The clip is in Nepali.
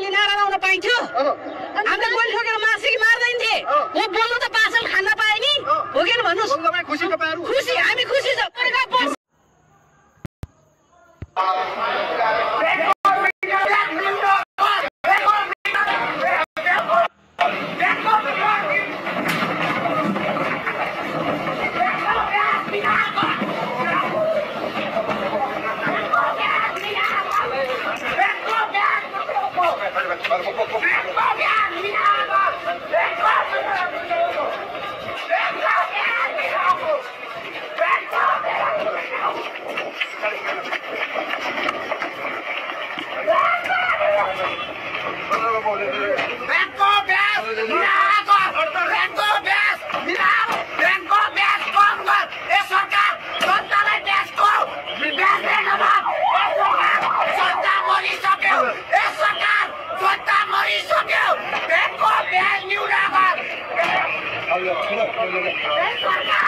नेपाली नारा लाउन पाइन्थ्यो हामीले बोलिसकेर मासिक मार्दैन थिए म बोल्नु त पासल खान पाएँ नि हो कि भन्नुहोस् खुसी हामी खुसी छौँ Sorry.